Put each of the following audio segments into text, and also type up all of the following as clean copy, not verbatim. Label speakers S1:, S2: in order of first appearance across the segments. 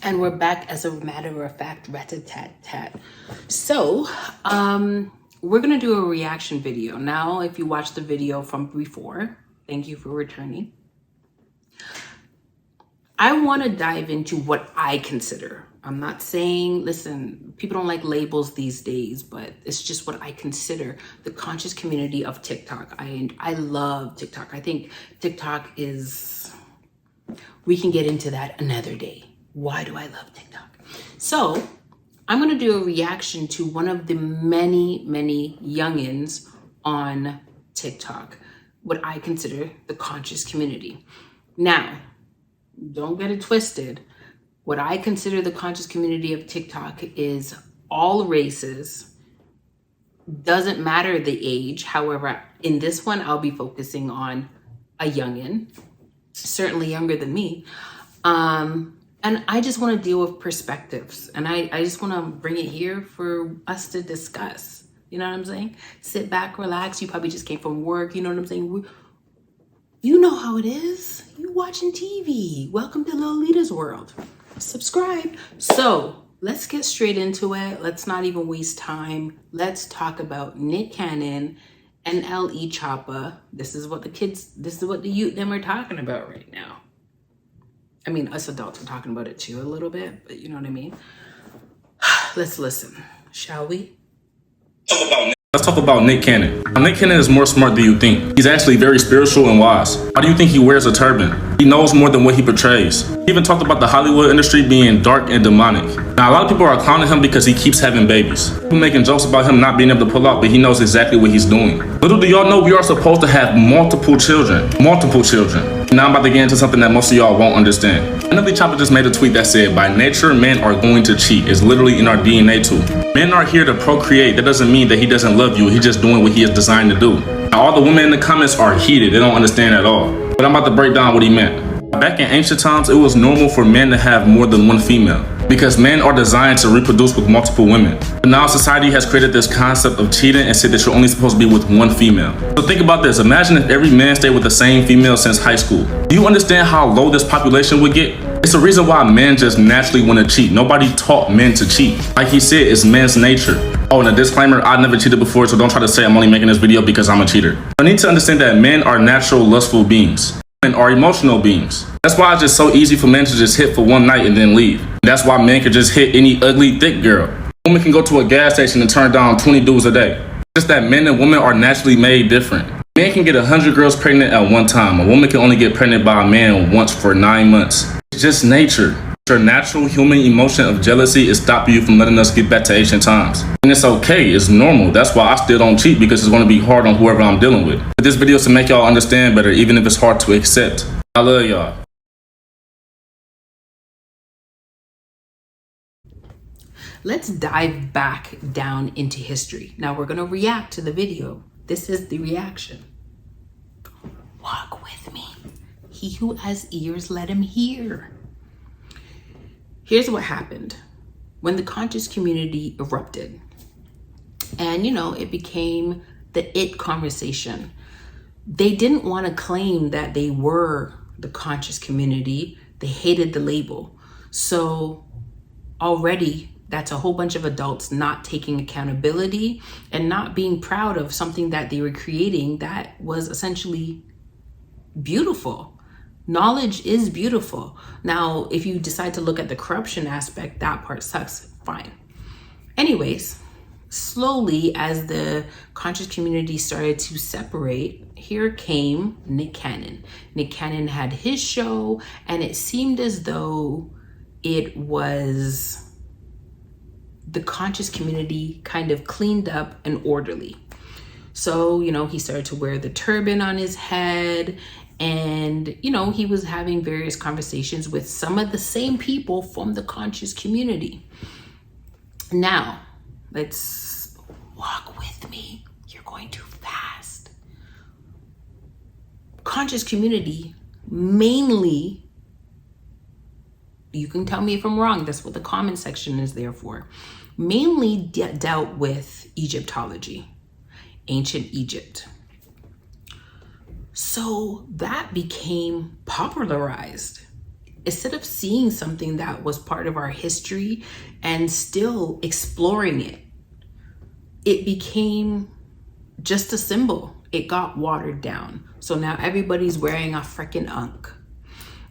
S1: And we're back, as a matter of fact, rat-a-tat-tat. So, we're gonna do a reaction video. Now, if you watched the video from before, thank you for returning. I wanna dive into what I consider. I'm not saying, listen, people don't like labels these days, but it's just what I consider the conscious community of TikTok. I love TikTok. I think TikTok is, we can get into that another day. Why do I love TikTok? So I'm gonna do a reaction to one of the many youngins on TikTok, what I consider the conscious community. Now, don't get it twisted. What I consider the conscious community of TikTok is all races, doesn't matter the age. However, in this one, I'll be focusing on a youngin, certainly younger than me. And I just want to deal with perspectives, and I just want to bring it here for us to discuss. You know what I'm saying? Sit back, relax. You probably just came from work. You know what I'm saying? You know how it is. You watching TV. Welcome to Lolita's world. Subscribe. So let's get straight into it. Let's not even waste time. Let's talk about Nick Cannon, NLE Choppa. This is what the youth them are talking about right now. I mean, us adults are talking about it too a little bit, but you know what I mean? Let's listen, shall we?
S2: Let's talk about Nick Cannon. Now, Nick Cannon is more smart than you think. He's actually very spiritual and wise. Why do you think he wears a turban? He knows more than what he portrays. He even talked about the Hollywood industry being dark and demonic. Now, a lot of people are clowning him because he keeps having babies. People making jokes about him not being able to pull out, but he knows exactly what he's doing. Little do y'all know we are supposed to have multiple children. Multiple children. Now I'm about to get into something that most of y'all won't understand. NLE Choppa just made a tweet that said, by nature, men are going to cheat. It's literally in our DNA too. Men are here to procreate. That doesn't mean that he doesn't love you. He's just doing what he is designed to do. Now all the women in the comments are heated. They don't understand at all. But I'm about to break down what he meant. Back in ancient times, it was normal for men to have more than one female because men are designed to reproduce with multiple women. But now society has created this concept of cheating and said that you're only supposed to be with one female. So think about this. Imagine if every man stayed with the same female since high school. Do you understand how low this population would get? It's the reason why men just naturally want to cheat. Nobody taught men to cheat. Like he said, it's men's nature. Oh, and a disclaimer, I never cheated before, so don't try to say I'm only making this video because I'm a cheater. I need to understand that men are natural, lustful beings. Men are emotional beings. That's why it's just so easy for men to just hit for one night and then leave. That's why men can just hit any ugly, thick girl. Women can go to a gas station and turn down 20 dudes a day. Just that men and women are naturally made different. Men can get 100 girls pregnant at one time. A woman can only get pregnant by a man once for 9 months. It's just nature. Your natural human emotion of jealousy is stopping you from letting us get back to ancient times. And it's okay, it's normal. That's why I still don't cheat, because it's going to be hard on whoever I'm dealing with. But this video is to make y'all understand better, even if it's hard to accept. I love y'all.
S1: Let's dive back down into history. Now we're gonna react to the video. This is the reaction. Walk with me. He who has ears, let him hear. Here's what happened when the conscious community erupted. And it became the it conversation. They didn't want to claim that they were the conscious community. They hated the label. So already that's a whole bunch of adults not taking accountability and not being proud of something that they were creating that was essentially beautiful. Knowledge is beautiful. Now, if you decide to look at the corruption aspect, that part sucks, fine. Anyways, slowly as the conscious community started to separate, here came Nick Cannon. Nick Cannon had his show, and it seemed as though it was the conscious community kind of cleaned up and orderly. So, he started to wear the turban on his head, and, he was having various conversations with some of the same people from the conscious community. Now, let's walk with me. You're going too fast. Conscious community mainly, you can tell me if I'm wrong, that's what the comment section is there for, mainly dealt with Egyptology, ancient Egypt. So that became popularized. instead of seeing something that was part of our history and still exploring it, it became just a symbol. It got watered down. So now everybody's wearing a freaking ankh.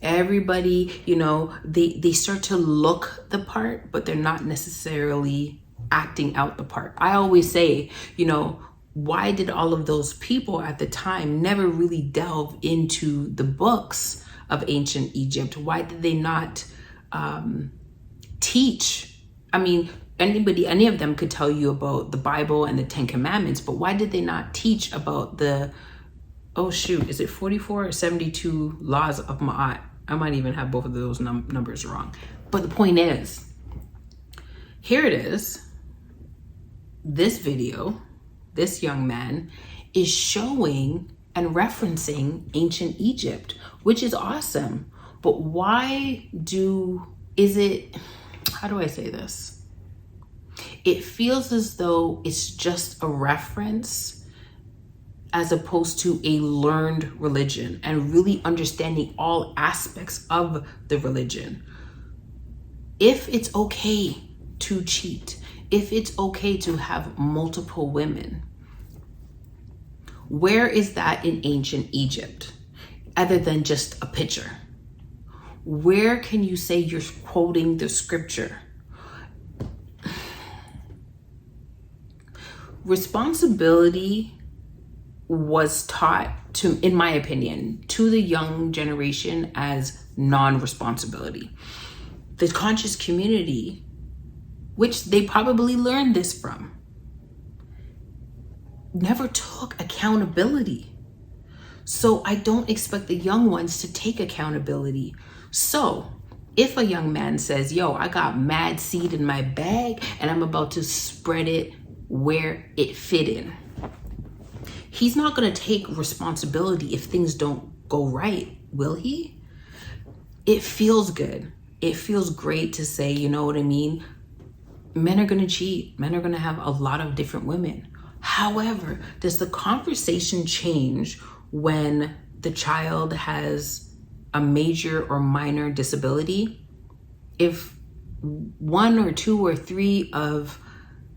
S1: Everybody, you know, they start to look the part, but they're not necessarily acting out the part. I always say, you know, why did all of those people at the time never really delve into the books of ancient Egypt? Why did they not teach? I mean, any of them could tell you about the Bible and the 10 Commandments, but why did they not teach about the, oh shoot, is it 44 or 72 laws of Ma'at? I might even have both of those numbers wrong. But the point is, here it is. This video, this young man is showing and referencing ancient Egypt, which is awesome. But how do I say this? It feels as though it's just a reference as opposed to a learned religion and really understanding all aspects of the religion. If it's okay to cheat, if it's okay to have multiple women, where is that in ancient Egypt other than just a picture? Where can you say you're quoting the scripture? Responsibility was taught to, in my opinion, to the young generation as non-responsibility. The conscious community, which they probably learned this from, never took accountability. So I don't expect the young ones to take accountability. So if a young man says, yo, I got mad seed in my bag and I'm about to spread it where it fit in, he's not going to take responsibility if things don't go right, will he? It feels good. It feels great to say, you know what I mean? Men are going to cheat. Men are going to have a lot of different women. However, does the conversation change when the child has a major or minor disability? If 1 or 2 or 3 of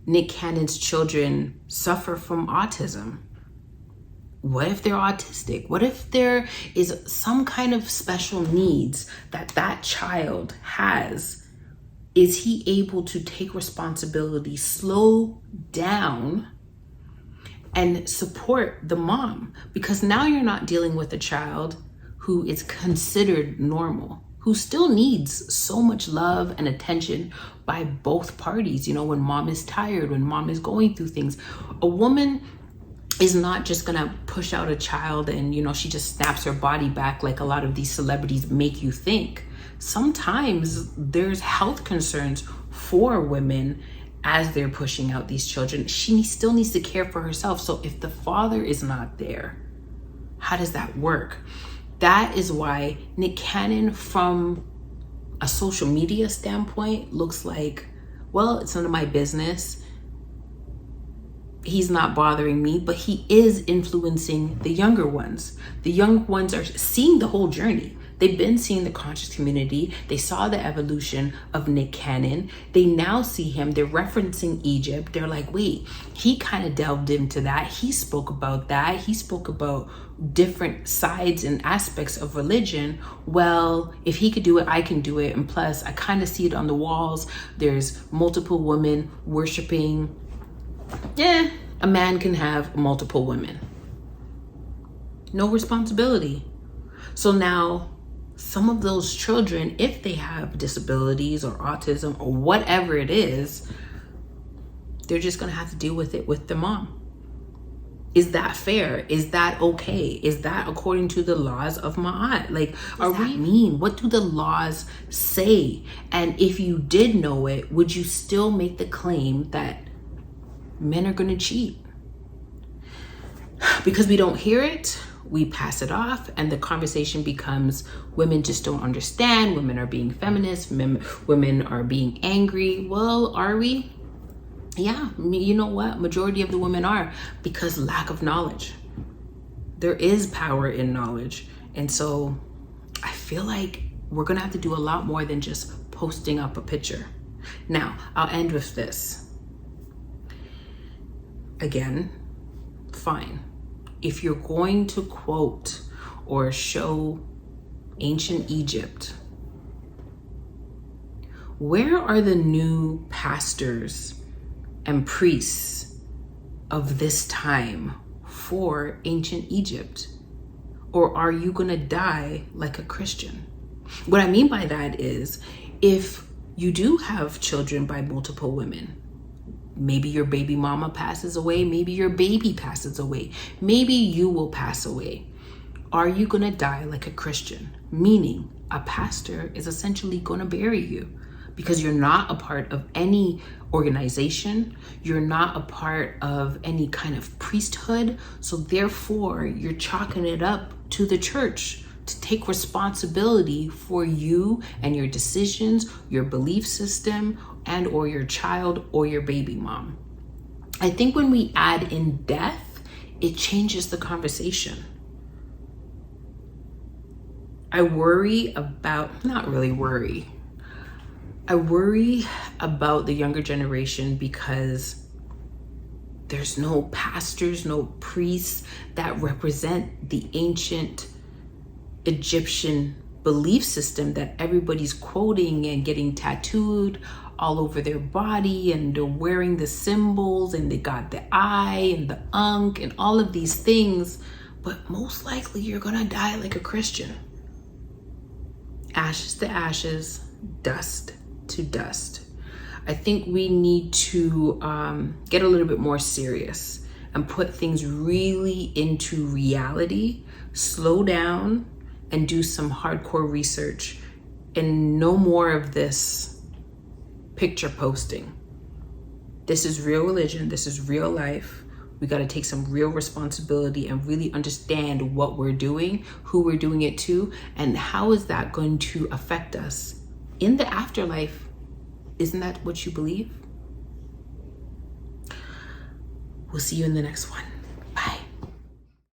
S1: Nick Cannon's children suffer from autism, what if they're autistic? What if there is some kind of special needs that child has? Is he able to take responsibility, slow down, and support the mom? Because now you're not dealing with a child who is considered normal, who still needs so much love and attention by both parties. You know, when mom is tired, when mom is going through things, a woman is not just gonna push out a child and, you know, she just snaps her body back like a lot of these celebrities make you think. Sometimes there's health concerns for women as they're pushing out these children. She still needs to care for herself. So if the father is not there, how does that work? That is why Nick Cannon, from a social media standpoint, looks like, well, it's none of my business. He's not bothering me, but he is influencing the younger ones. The young ones are seeing the whole journey. They've been seeing the conscious community. They saw the evolution of Nick Cannon. They now see him. They're referencing Egypt. They're like, wait, he kind of delved into that. He spoke about that. He spoke about different sides and aspects of religion. Well, if he could do it, I can do it. And plus, I kind of see it on the walls. There's multiple women worshiping. Yeah, a man can have multiple women. No responsibility. So now some of those children, if they have disabilities or autism or whatever it is, they're just gonna have to deal with it with their mom. Is that fair? Is that okay? Is that according to the laws of Ma'at? Like, what does that mean? What do the laws say? And if you did know it, would you still make the claim that men are gonna cheat? Because we don't hear it, we pass it off, and the conversation becomes women just don't understand, women are being feminist, women are being angry. Well, are we? Yeah, you know what? Majority of the women are, because lack of knowledge. There is power in knowledge. And so I feel like we're gonna have to do a lot more than just posting up a picture. Now, I'll end with this. Again, fine. If you're going to quote or show ancient Egypt, where are the new pastors and priests of this time for ancient Egypt? Or are you gonna die like a Christian? What I mean by that is, if you do have children by multiple women, maybe your baby mama passes away, maybe your baby passes away, maybe you will pass away. Are you gonna die like a Christian? Meaning a pastor is essentially gonna bury you, because you're not a part of any organization, you're not a part of any kind of priesthood, so therefore you're chalking it up to the church to take responsibility for you and your decisions, your belief system, and or your child or your baby mom. I think when we add in death, it changes the conversation. I worry about, not really worry, I worry about the younger generation because there's no pastors, no priests that represent the ancient Egyptian belief system that everybody's quoting and getting tattooed all over their body, and they're wearing the symbols, and they got the eye and the ankh and all of these things. But most likely you're gonna die like a Christian. Ashes to ashes, dust to dust. I think we need to get a little bit more serious and put things really into reality, slow down and do some hardcore research, and no more of this picture posting. This is real religion, this is real life. We got to take some real responsibility and really understand what we're doing, who we're doing it to, and how is that going to affect us in the afterlife. Isn't that what you believe? We'll see you in the next one.